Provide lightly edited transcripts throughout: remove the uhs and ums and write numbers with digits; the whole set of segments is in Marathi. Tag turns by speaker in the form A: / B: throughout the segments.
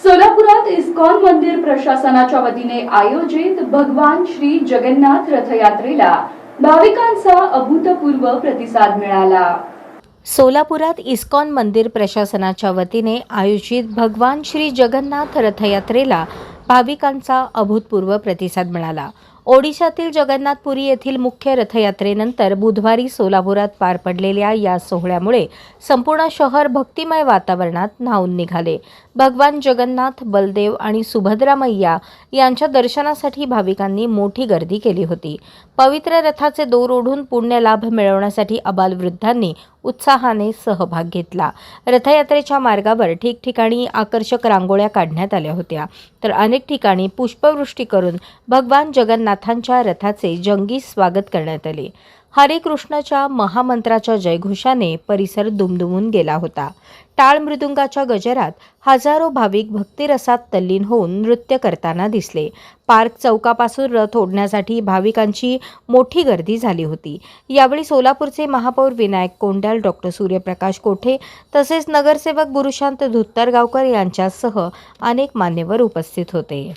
A: सोलापुरात इस्कॉन मंदिर प्रशासनाच्या वतीने आयोजित भगवान श्री जगन्नाथ रथयात्रेला भाविकांचा अभूतपूर्व प्रतिसाद मिळाला।
B: सोलापुरात इस्कॉन मंदिर प्रशासनाच्या वतीने आयोजित भगवान श्री जगन्नाथ रथयात्रेला भाविकांचा अभूतपूर्व प्रतिसाद मिळाला। ओडिशातील जगन्नाथपुरी येथील मुख्य रथयात्रेनंतर बुधवारी सोलापुरात पार पडलेल्या या सोहळ्यामुळे संपूर्ण शहर भक्तिमय वातावरणात न्हाऊन निघाले। भगवान जगन्नाथ, बलदेव आणि सुभद्रा मैया यांच्या दर्शनासाठी भाविकांनी मोठी गर्दी केली होती। पवित्र रथाचे दोर ओढून पुण्यलाभ मिळवण्यासाठी आबालवृद्धांनी उत्साहाने सहभाग घेतला। रथयात्रेच्या मार्गावर ठिकठिकाणी आकर्षक रांगोळ्या काढण्यात आल्या होत्या, तर अनेक ठिकाणी पुष्पवृष्टी करून भगवान जगन्नाथांच्या रथाचे जंगी स्वागत करण्यात आले। हरे कृष्णाच्या महामंत्राच्या जयघोषाने परिसर दुमदुमून गेला होता। टाळ मृदुंगाच्या गजरात हजारो भाविक भक्तिरसात तल्लीन होऊन नृत्य करताना दिसले। पार्क चौकापासून रथ ओढण्यासाठी भाविकांची मोठी गर्दी झाली होती। यावेळी सोलापूरचे महापौर विनायक कोंडाल, डॉक्टर सूर्यप्रकाश कोठे तसेच नगरसेवक गुरुशांत धुत्तरगावकर यांच्यासह अनेक मान्यवर उपस्थित होते।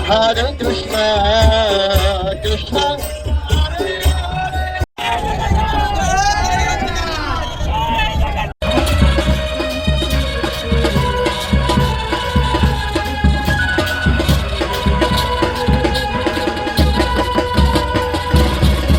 C: Hare Krishna, Krishna